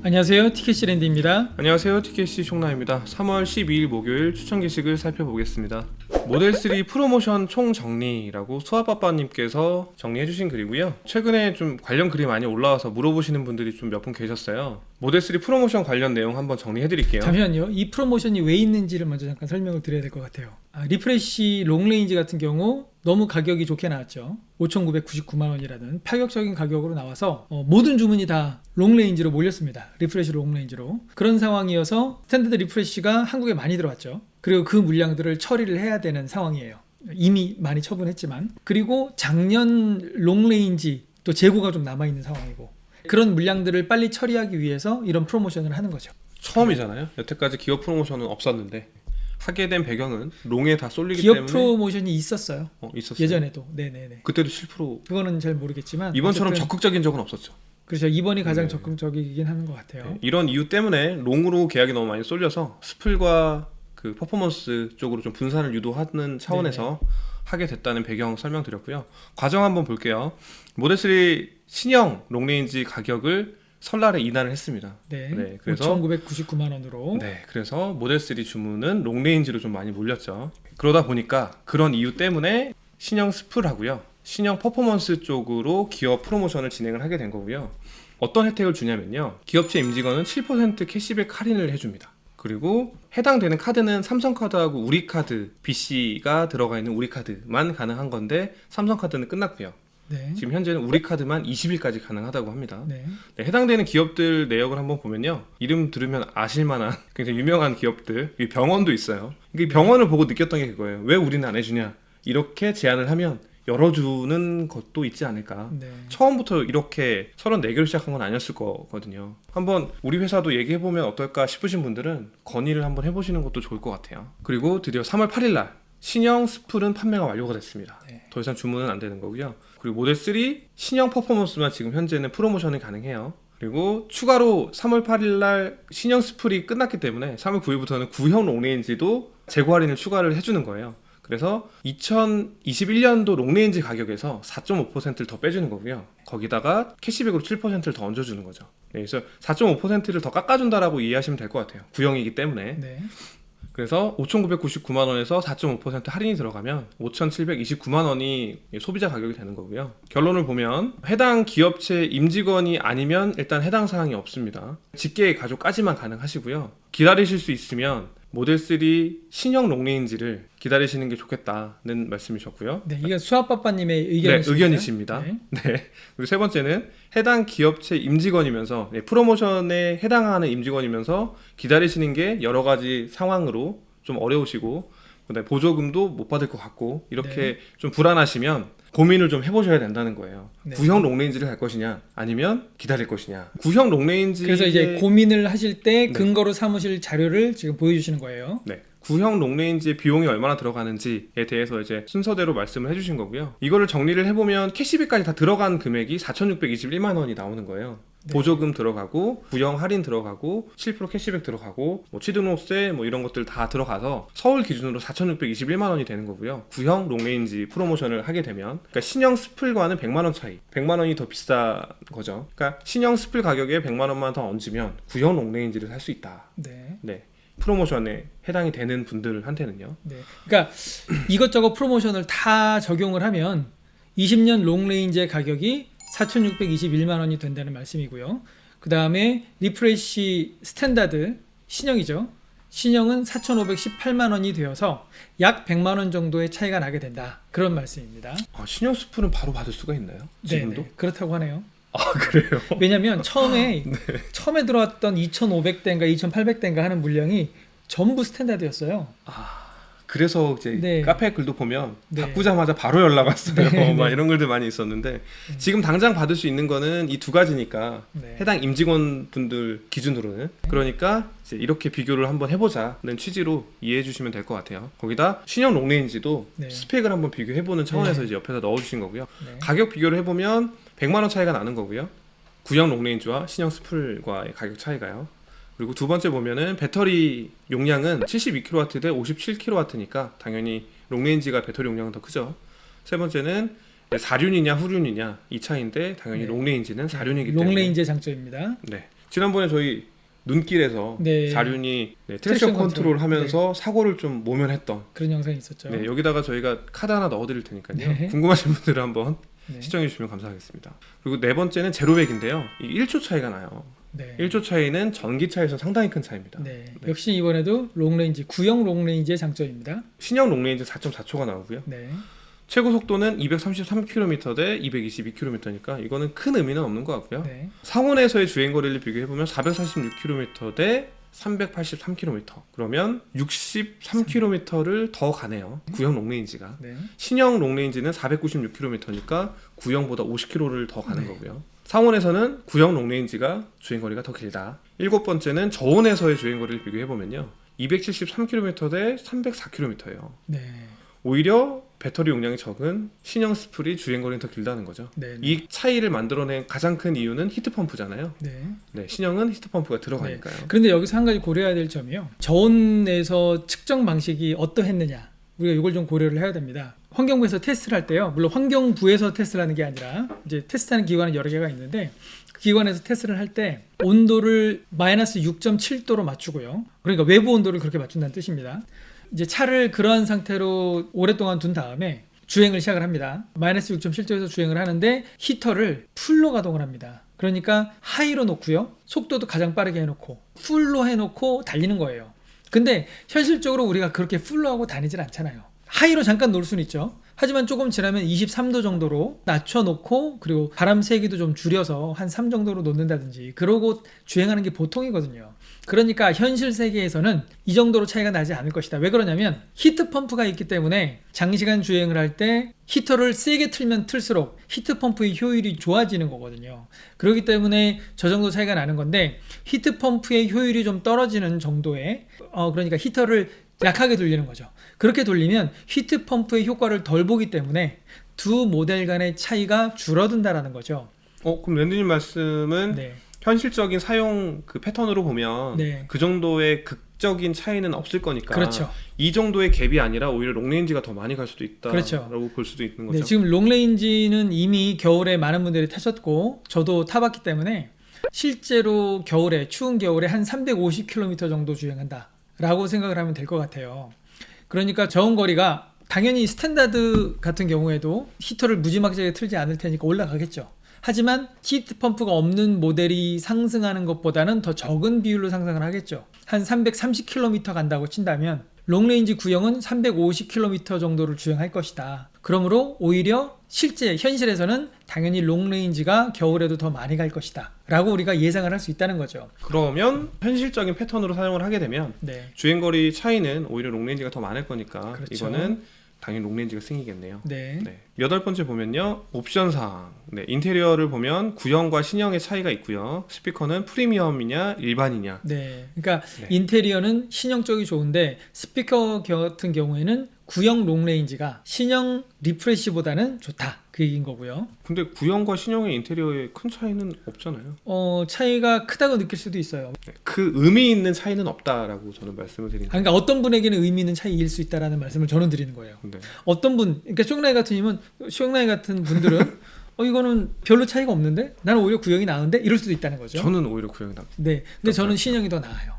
안녕하세요, 티켓시랜드입니다. 안녕하세요, TKC 총나입니다. 3월 12일 목요일 추천 게시글 살펴보겠습니다. 모델 3 프로모션 총정리라고 수아빠빠님께서 정리해주신 글이고요. 최근에 좀 관련 글이 많이 올라와서 물어보시는 분들이 좀 몇 분 계셨어요. 모델 3 프로모션 관련 내용 한번 정리해드릴게요. 잠시만요. 이 프로모션이 왜 있는지를 먼저 잠깐 설명을 드려야 될 것 같아요. 리프레쉬 롱레인지 같은 경우 너무 가격이 좋게 나왔죠. 5,999만원이라는 파격적인 가격으로 나와서 모든 주문이 다 롱레인지로 몰렸습니다. 리프레쉬 롱레인지로. 그런 상황이어서 스탠다드 리프레쉬가 한국에 많이 들어왔죠. 그리고 그 물량들을 처리를 해야 되는 상황이에요. 이미 많이 처분했지만. 그리고 작년 롱레인지 또 재고가 좀 남아있는 상황이고, 그런 물량들을 빨리 처리하기 위해서 이런 프로모션을 하는 거죠. 처음이잖아요. 여태까지 기업 프로모션은 없었는데 하게 된 배경은 롱에 다 쏠리기 기업 때문에 프로모션이 있었어요. 있었어요. 예전에도. 네네네. 그때도 7% 그거는 잘 모르겠지만 이번처럼 어쨌든 적극적인 적은 없었죠. 그렇죠. 이번이 가장 네. 적극적이긴 하는 것 같아요. 네, 이런 이유 때문에 롱으로 계약이 너무 많이 쏠려서 스플과 그 퍼포먼스 쪽으로 좀 분산을 유도하는 차원에서 하게 됐다는 배경 설명드렸고요. 과정 한번 볼게요. 모델 3 신형 롱레인지 가격을 설날에 인하를 했습니다. 네. 그래서 5,999만 원으로. 네, 그래서 모델 3 주문은 롱레인지로 좀 많이 몰렸죠. 그러다 보니까 그런 이유 때문에 신형 스플하고요, 신형 퍼포먼스 쪽으로 기업 프로모션을 진행을 하게 된 거고요. 어떤 혜택을 주냐면요, 기업체 임직원은 7% 캐시백 할인을 해줍니다. 그리고 해당되는 카드는 삼성카드하고 우리카드, BC가 들어가 있는 우리카드만 가능한 건데 삼성카드는 끝났고요. 네. 지금 현재는 우리카드만 20일까지 가능하다고 합니다. 네. 네, 해당되는 기업들 내역을 한번 보면요, 이름 들으면 아실만한 굉장히 유명한 기업들, 이 병원도 있어요. 이 병원을 보고 느꼈던 게 그거예요. 왜 우리는 안 해주냐, 이렇게 제안을 하면 열어주는 것도 있지 않을까. 네. 처음부터 이렇게 34개로 시작한 건 아니었을 거거든요. 한번 우리 회사도 얘기해보면 어떨까 싶으신 분들은 건의를 한번 해보시는 것도 좋을 것 같아요. 그리고 드디어 3월 8일날 신형 스플은 판매가 완료가 됐습니다. 네. 더 이상 주문은 안 되는 거고요. 그리고 모델 3 신형 퍼포먼스만 지금 현재는 프로모션이 가능해요. 그리고 추가로 3월 8일날 신형 스플이 끝났기 때문에 3월 9일부터는 구형 롱레인지도 재고 할인을 추가를 해주는 거예요. 그래서 2021년도 롱레인지 가격에서 4.5%를 더 빼주는 거고요. 거기다가 캐시백으로 7%를 더 얹어주는 거죠. 네, 그래서 4.5%를 더 깎아준다라고 이해하시면 될 것 같아요. 구형이기 때문에. 네. 그래서 5,999만 원에서 4.5% 할인이 들어가면 5,729만 원이 소비자 가격이 되는 거고요. 결론을 보면 해당 기업체 임직원이 아니면 일단 해당 사항이 없습니다. 직계 가족까지만 가능하시고요. 기다리실 수 있으면 모델 3 신형 롱레인지를 기다리시는 게 좋겠다는 말씀이셨고요. 네. 이게 수아빠빠님의 의견이십니다. 의견이십니다. 네. 네. 그리고 세 번째는 해당 기업체 임직원이면서 프로모션에 해당하는 임직원이면서 기다리시는 게 여러 가지 상황으로 좀 어려우시고, 그다음에 보조금도 못 받을 것 같고 이렇게 좀 불안하시면 고민을 좀 해보셔야 된다는 거예요. 네. 구형 롱레인지를 갈 것이냐, 아니면 기다릴 것이냐. 구형 롱레인지, 그래서 이제 고민을 하실 때 근거로 삼으실 자료를 지금 보여주시는 거예요. 네, 구형 롱레인지의 비용이 얼마나 들어가는지에 대해서 이제 순서대로 말씀을 해주신 거고요. 이거를 정리를 해보면 캐시백까지 다 들어간 금액이 4,621만 원이 나오는 거예요. 네. 보조금 들어가고 구형 할인 들어가고 7% 캐시백 들어가고 취등록세 이런 것들 다 들어가서 서울 기준으로 4,621만 원이 되는 거고요. 구형 롱레인지 프로모션을 하게 되면, 그러니까 신형 스플과는 100만 원 차이, 100만 원이 더 비싼 거죠. 그러니까 신형 스플 가격에 100만 원만 더 얹으면 구형 롱레인지를 살 수 있다. 네. 네, 프로모션에 해당이 되는 분들한테는요. 네. 그러니까 이것저것 프로모션을 다 적용을 하면 20년 롱레인지의 가격이 4,621만 원이 된다는 말씀이고요. 그 다음에 리프레쉬 스탠다드 신형이죠. 신형은 4,518만 원이 되어서 약 100만 원 정도의 차이가 나게 된다. 그런 말씀입니다. 신형 스플은 바로 받을 수가 있나요? 지금도? 네, 그렇다고 하네요. 그래요? 왜냐면 처음에 들어왔던 2,500대인가 2,800대인가 하는 물량이 전부 스탠다드였어요. 그래서 이제 카페 글도 보면 바꾸자마자 바로 연락 왔어요. 막 이런 글들 많이 있었는데 지금 당장 받을 수 있는 거는 이 두 가지니까 해당 임직원 분들 기준으로는, 그러니까 이제 이렇게 비교를 한번 해보자는 취지로 이해해 주시면 될 것 같아요. 거기다 신형 롱레인지도 스펙을 한번 비교해보는 차원에서 이제 옆에다 넣어주신 거고요. 가격 비교를 해보면 100만 원 차이가 나는 거고요. 구형 롱레인지와 신형 스플과의 가격 차이가요. 그리고 두 번째 보면은 배터리 용량은 72kW 대 57kW니까 당연히 롱레인지가 배터리 용량은 더 크죠. 세 번째는 사륜이냐 후륜이냐 이 차이인데 당연히 롱레인지는 사륜이기 때문에 롱레인지의 장점입니다. 네, 지난번에 저희 눈길에서 네. 자륜이 트랙션 컨트롤 하면서 사고를 좀 모면했던 그런 영상이 있었죠. 여기다가 저희가 카드 하나 넣어드릴 테니까요. 궁금하신 분들은 한번 시청해 주시면 감사하겠습니다. 그리고 네 번째는 제로백인데요. 이 1초 차이가 나요. 1초 차이는 전기차에서 상당히 큰 차이입니다. 역시 이번에도 롱레인지, 구형 롱레인지의 장점입니다. 신형 롱레인지 4.4초가 나오고요. 최고 속도는 233km 대 222km니까 이거는 큰 의미는 없는 것 같고요. 상온에서의 주행거리를 비교해보면 446km 대 383km, 그러면 63km를 더 가네요. 구형 롱레인지가. 신형 롱레인지는 496km니까 구형보다 50km를 더 가는 거고요. 상온에서는 구형 롱레인지가 주행거리가 더 길다. 일곱 번째는 저온에서의 주행거리를 비교해보면요, 273km 대 304km예요. 오히려 배터리 용량이 적은 신형 스플이 주행거리는 더 길다는 거죠. 이 차이를 만들어낸 가장 큰 이유는 히트펌프잖아요. 신형은 히트펌프가 들어가니까요. 그런데 여기서 한 가지 고려해야 될 점이요, 저온에서 측정 방식이 어떠했느냐, 우리가 이걸 좀 고려를 해야 됩니다. 환경부에서 테스트를 할 때요, 물론 환경부에서 테스트를 하는 게 아니라 이제 테스트하는 기관은 여러 개가 있는데, 그 기관에서 테스트를 할 때 온도를 마이너스 6.7도로 맞추고요, 그러니까 외부 온도를 그렇게 맞춘다는 뜻입니다. 이제 차를 그러한 상태로 오랫동안 둔 다음에 주행을 시작을 합니다. 마이너스 6.7도에서 주행을 하는데 히터를 풀로 가동을 합니다. 그러니까 하이로 놓고요, 속도도 가장 빠르게 해놓고 풀로 해놓고 달리는 거예요. 근데 현실적으로 우리가 그렇게 풀로 하고 다니질 않잖아요. 하이로 잠깐 놓을 수는 있죠. 하지만 조금 지나면 23도 정도로 낮춰놓고, 그리고 바람 세기도 좀 줄여서 한 3 정도로 놓는다든지 그러고 주행하는 게 보통이거든요. 그러니까 현실 세계에서는 이 정도로 차이가 나지 않을 것이다. 왜 그러냐면 히트펌프가 있기 때문에 장시간 주행을 할 때 히터를 세게 틀면 틀수록 히트펌프의 효율이 좋아지는 거거든요. 그렇기 때문에 저 정도 차이가 나는 건데, 히트펌프의 효율이 좀 떨어지는 정도의 그러니까 히터를 약하게 돌리는 거죠. 그렇게 돌리면 히트펌프의 효과를 덜 보기 때문에 두 모델 간의 차이가 줄어든다라는 거죠. 그럼 랜드님 말씀은 현실적인 사용 그 패턴으로 보면 그 정도의 극적인 차이는 없을 거니까, 그렇죠. 이 정도의 갭이 아니라 오히려 롱레인지가 더 많이 갈 수도 있다라고 볼 수도 있는 거죠. 지금 롱레인지는 이미 겨울에 많은 분들이 타셨고 저도 타봤기 때문에 실제로 겨울에, 추운 겨울에 한 350km 정도 주행한다 라고 생각을 하면 될 것 같아요. 그러니까 저온 거리가 당연히 스탠다드 같은 경우에도 히터를 무지막지하게 틀지 않을 테니까 올라가겠죠. 하지만 히트펌프가 없는 모델이 상승하는 것보다는 더 적은 비율로 상승을 하겠죠. 한 330km 간다고 친다면 롱레인지 구형은 350km 정도를 주행할 것이다. 그러므로 오히려 실제 현실에서는 당연히 롱레인지가 겨울에도 더 많이 갈 것이다 라고 우리가 예상을 할 수 있다는 거죠. 그러면 현실적인 패턴으로 사용을 하게 되면 주행거리 차이는 오히려 롱레인지가 더 많을 거니까 이거는 당연히 롱레인지가 승이겠네요. 여덟 번째 보면요, 옵션 사항. 인테리어를 보면 구형과 신형의 차이가 있고요. 스피커는 프리미엄이냐 일반이냐. 그러니까 인테리어는 신형 쪽이 좋은데 스피커 같은 경우에는 구형 롱레인지가 신형 리프레시보다는 좋다, 그 얘기인 거고요. 근데 구형과 신형의 인테리어에 큰 차이는 없잖아요. 차이가 크다고 느낄 수도 있어요. 그 의미 있는 차이는 없다라고 저는 말씀을 드립니다. 그러니까 어떤 분에게는 의미 있는 차이일 수 있다라는 말씀을 저는 드리는 거예요. 어떤 분, 그러니까 쇼나이 같은 분들은 이거는 별로 차이가 없는데 나는 오히려 구형이 나은데, 이럴 수도 있다는 거죠. 저는 오히려 구형이 나은. 근데 저는 신형이 더 나아요.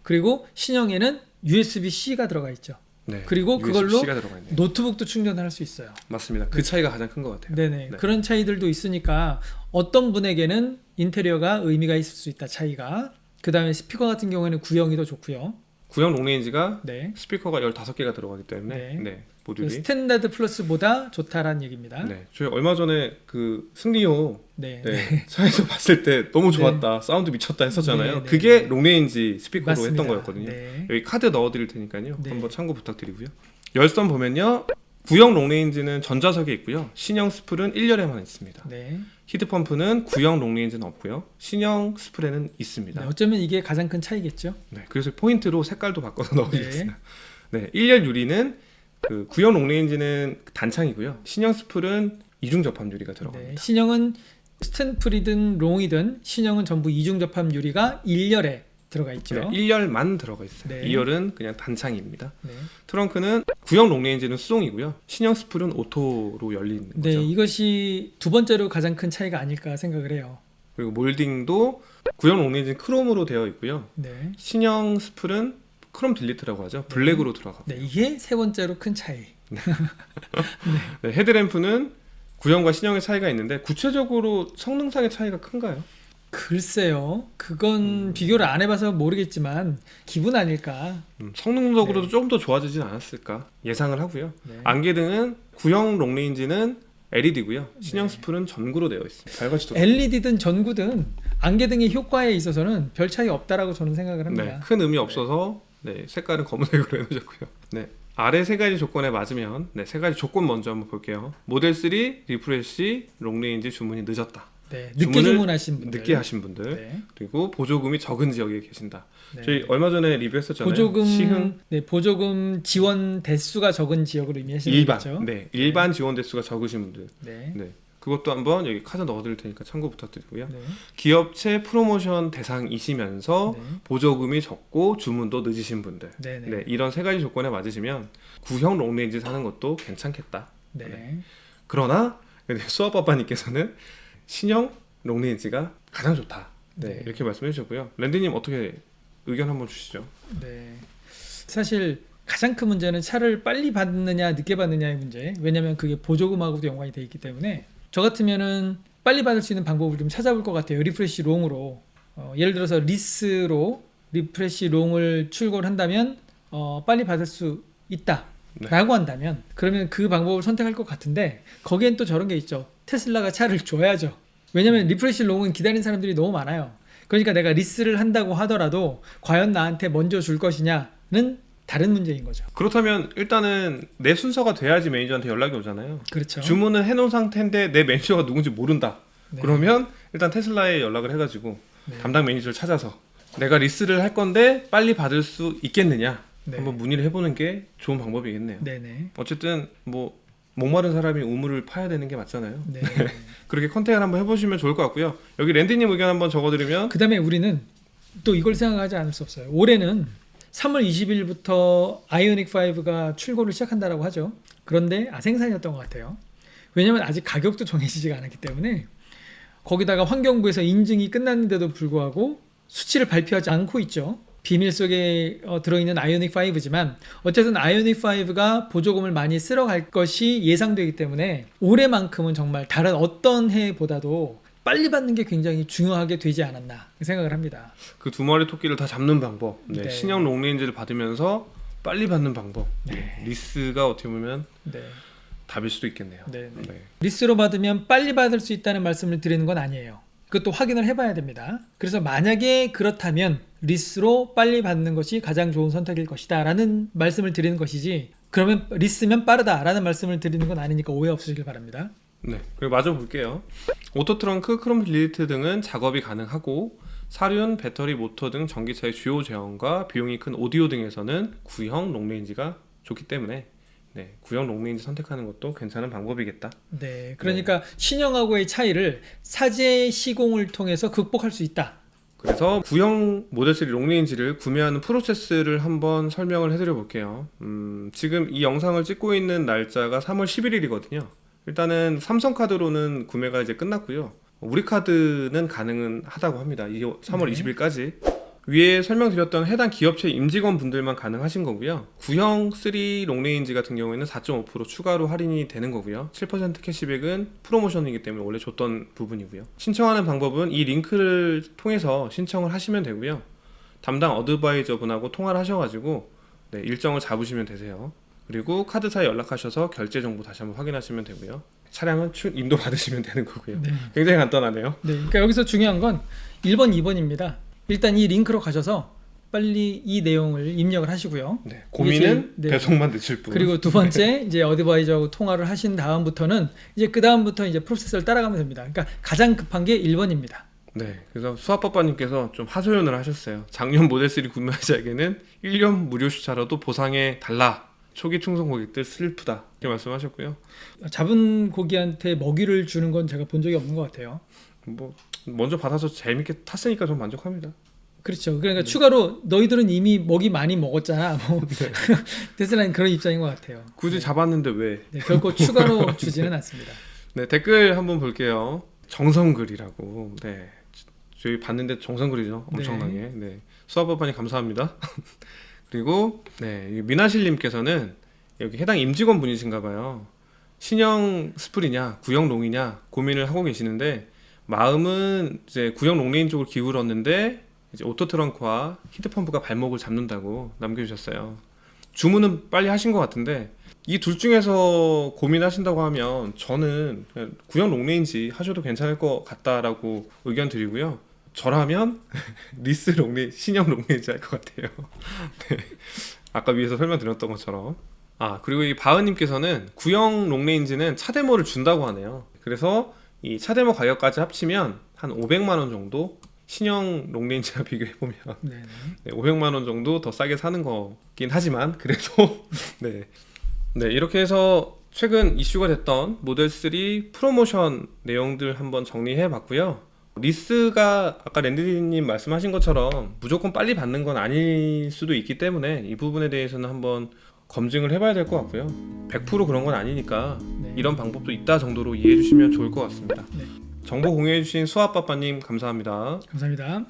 그리고 신형에는 USB-C가 들어가 있죠. 그리고 그걸로 노트북도 충전을 할 수 있어요. 맞습니다. 그 차이가 가장 큰 것 같아요. 그런 차이들도 있으니까 어떤 분에게는 인테리어가 의미가 있을 수 있다, 차이가. 그 다음에 스피커 같은 경우에는 구형이 더 좋고요. 구형 롱레인지가 스피커가 15개가 들어가기 때문에 모듈이 스탠다드 플러스보다 좋다라는 얘기입니다. 저희 얼마 전에 그 승리호 차에서 봤을 때 너무 좋았다, 사운드 미쳤다 했었잖아요. 그게 롱레인지 스피커로 맞습니다. 했던 거였거든요. 여기 카드 넣어드릴 테니까요. 한번 참고 부탁드리고요. 열선 보면요, 구형 롱레인지는 전자석에 있고요, 신형 스플은 1열에만 있습니다. 히트펌프는 구형 롱레인지는 없고요, 신형 스플에는 있습니다. 어쩌면 이게 가장 큰 차이겠죠. 그래서 포인트로 색깔도 바꿔서 넣어드렸어요. 1열 유리는 그 구형 롱레인지는 단창이고요, 신형 스플은 이중 접합 유리가 들어갑니다. 신형은 스탠프리든 롱이든 신형은 전부 이중 접합 유리가 1열에 들어가 있죠. 1열만 들어가 있어요. 2열은 그냥 단창입니다. 트렁크는 구형 롱레인지는 수동이고요, 신형 스플은 오토로 열리는 거죠. 이것이 두 번째로 가장 큰 차이가 아닐까 생각을 해요. 그리고 몰딩도 구형 롱레인지는 크롬으로 되어 있고요. 네. 신형 스플은 크롬 딜리트라고 하죠. 블랙으로 들어가고. 네, 이게 세 번째로 큰 차이. 네. 네, 헤드램프는 구형과 신형의 차이가 있는데 구체적으로 성능상의 차이가 큰가요? 글쎄요. 그건 비교를 안 해봐서 모르겠지만 기분 아닐까. 성능적으로도 네. 조금 더 좋아지진 않았을까 예상을 하고요. 네. 안개등은 구형 롱레인지는 LED고요. 신형 네. 스플은 전구로 되어 있습니다. 밝아지도 LED든 전구든 안개등의 효과에 있어서는 별 차이 없다라고 저는 생각을 합니다. 네, 큰 의미 없어서 네, 색깔은 검은색으로 해놓으셨고요. 네. 아래 세 가지 조건에 맞으면 네, 세 가지 조건 먼저 한번 볼게요. 모델 3 리프레시 롱레인지 주문이 늦었다. 네, 늦게 주문하신 분들, 늦게 하신 분들, 네. 그리고 보조금이 적은 지역에 계신다. 네. 저희 얼마 전에 리뷰했었잖아요. 시흥, 네, 보조금 지원 대수가 적은 지역을 의미하시는 일반, 거죠. 네, 일반 지원 대수가 적으신 분들, 네, 네, 그것도 한번 여기 카드 넣어드릴 테니까 참고 부탁드리고요. 네. 기업체 프로모션 대상이시면서 네. 보조금이 적고 주문도 늦으신 분들, 네, 네. 네, 이런 세 가지 조건에 맞으시면 구형 롱레인지 사는 것도 괜찮겠다. 네. 네. 그러나 수아빠빠님께서는 신형 롱레인지가 가장 좋다. 네, 네. 이렇게 말씀해 주셨고요. 랜디님 어떻게 의견 한번 주시죠. 네, 사실 가장 큰 문제는 차를 빨리 받느냐 늦게 받느냐의 문제. 왜냐하면 그게 보조금하고도 연관이 돼 있기 때문에 저 같으면은 빨리 받을 수 있는 방법을 좀 찾아볼 것 같아요. 리프레시 롱으로 예를 들어서 리스로 리프레시 롱을 출고를 한다면 빨리 받을 수 있다. 네. 라고 한다면 그러면 그 방법을 선택할 것 같은데 거기엔 또 저런 게 있죠. 테슬라가 차를 줘야죠. 왜냐면 리프레시 롱은 기다리는 사람들이 너무 많아요. 그러니까 내가 리스를 한다고 하더라도 과연 나한테 먼저 줄 것이냐는 다른 문제인 거죠. 그렇다면 일단은 내 순서가 돼야지 매니저한테 연락이 오잖아요. 그렇죠. 주문은 해놓은 상태인데 내 매니저가 누군지 모른다. 네. 그러면 일단 테슬라에 연락을 해가지고 네. 담당 매니저를 찾아서 내가 리스를 할 건데 빨리 받을 수 있겠느냐 네. 한번 문의를 해보는 게 좋은 방법이겠네요. 네네. 어쨌든 뭐 목마른 사람이 우물을 파야 되는 게 맞잖아요. 네. 그렇게 컨택을 한번 해보시면 좋을 것 같고요. 여기 랜디님 의견 한번 적어드리면 그 다음에 우리는 또 이걸 생각하지 않을 수 없어요. 올해는 3월 20일부터 아이오닉 5가 출고를 시작한다라고 하죠. 그런데 생산이었던 것 같아요. 왜냐하면 아직 가격도 정해지지가 않았기 때문에 거기다가 환경부에서 인증이 끝났는데도 불구하고 수치를 발표하지 않고 있죠. 비밀 속에 들어있는 아이오닉 5지만 어쨌든 아이오닉 5가 보조금을 많이 쓸어갈 것이 예상되기 때문에 올해만큼은 정말 다른 어떤 해보다도 빨리 받는 게 굉장히 중요하게 되지 않았나 생각을 합니다. 그 두 마리 토끼를 다 잡는 방법, 네. 네. 신형 롱레인지를 받으면서 빨리 받는 방법, 네. 리스가 어떻게 보면 네. 답일 수도 있겠네요. 네. 네. 리스로 받으면 빨리 받을 수 있다는 말씀을 드리는 건 아니에요. 그것도 확인을 해봐야 됩니다. 그래서 만약에 그렇다면 리스로 빨리 받는 것이 가장 좋은 선택일 것이다 라는 말씀을 드리는 것이지 그러면 리스면 빠르다 라는 말씀을 드리는 건 아니니까 오해 없으시길 바랍니다. 네, 그리고 마저 볼게요. 오토트렁크, 크롬 딜리트 등은 작업이 가능하고 사륜, 배터리, 모터 등 전기차의 주요 제어과 비용이 큰 오디오 등에서는 구형 롱레인지가 좋기 때문에 네, 구형 롱레인지 선택하는 것도 괜찮은 방법이겠다. 네, 그러니까 신형하고의 차이를 사제 시공을 통해서 극복할 수 있다. 그래서 구형 모델 3 롱레인지를 구매하는 프로세스를 한번 설명을 해드려 볼게요. 지금 이 영상을 찍고 있는 날짜가 3월 11일이거든요. 일단은 삼성카드로는 구매가 이제 끝났고요. 우리 카드는 가능은 하다고 합니다. 3월 20일까지. 위에 설명드렸던 해당 기업체 임직원 분들만 가능하신 거고요. 구형 3 롱레인지 같은 경우에는 4.5% 추가로 할인이 되는 거고요. 7% 캐시백은 프로모션이기 때문에 원래 줬던 부분이고요. 신청하는 방법은 이 링크를 통해서 신청을 하시면 되고요. 담당 어드바이저 분하고 통화를 하셔가지고 네, 일정을 잡으시면 되세요. 그리고 카드사에 연락하셔서 결제 정보 다시 한번 확인하시면 되고요. 차량은 인도 받으시면 되는 거고요. 네. 굉장히 간단하네요. 네, 그러니까 여기서 중요한 건 1번, 2번입니다. 일단 이 링크로 가셔서 빨리 이 내용을 입력을 하시고요. 네, 고민은 네. 배송만 늦출 뿐. 그리고 두 번째 이제 어드바이저하고 통화를 하신 다음부터는 이제 그 다음부터 이제 프로세스를 따라가면 됩니다. 그러니까 가장 급한 게 1번입니다. 네, 그래서 수아빠빠님께서 좀 하소연을 하셨어요. 작년 모델 3 구매자에게는 1년 무료 주차라도 보상해 달라. 초기 충성 고객들 슬프다. 이렇게 말씀하셨고요. 잡은 고기한테 먹이를 주는 건 제가 본 적이 없는 것 같아요. 뭐 먼저 받아서 재밌게 탔으니까 좀 만족합니다. 그렇죠. 그러니까 추가로 너희들은 이미 먹이 많이 먹었잖아. 뭐 네. 테슬라는 그런 입장인 것 같아요. 굳이 네. 잡았는데 왜? 네, 결코 추가로 주지는 않습니다. 네, 댓글 한번 볼게요. 정성글이라고. 네, 저희 봤는데 정성글이죠. 엄청나게. 네. 수아빠빠님 감사합니다. 그리고 네, 미나실님께서는 여기 해당 임직원 분이신가 봐요. 신형 스프리냐 구형 롱이냐 고민을 하고 계시는데 마음은 이제 구형 롱레인 쪽으로 기울었는데 이제 오토 트렁크와 히트 펌프가 발목을 잡는다고 남겨주셨어요. 주문은 빨리 하신 것 같은데 이 둘 중에서 고민하신다고 하면 저는 그냥 구형 롱레인지 하셔도 괜찮을 것 같다라고 의견 드리고요. 저라면 리스 롱레인 신형 롱레인지 할 것 같아요. 네. 아까 위에서 설명드렸던 것처럼. 아 그리고 이 바은님께서는 구형 롱레인지는 차 데모를 준다고 하네요. 그래서 이 차 데모 가격까지 합치면 한 500만 원 정도 신형 롱레인지와 비교해보면 네, 500만 원 정도 더 싸게 사는 거긴 하지만 그래도 네. 네 이렇게 해서 최근 이슈가 됐던 모델 3 프로모션 내용들 한번 정리해 봤고요. 리스가 아까 랜디님 말씀하신 것처럼 무조건 빨리 받는 건 아닐 수도 있기 때문에 이 부분에 대해서는 한번 검증을 해봐야 될 것 같고요. 100% 그런 건 아니니까 네. 이런 방법도 있다 정도로 이해해 주시면 좋을 것 같습니다. 네. 정보 공유해 주신 수아빠빠님 감사합니다. 감사합니다.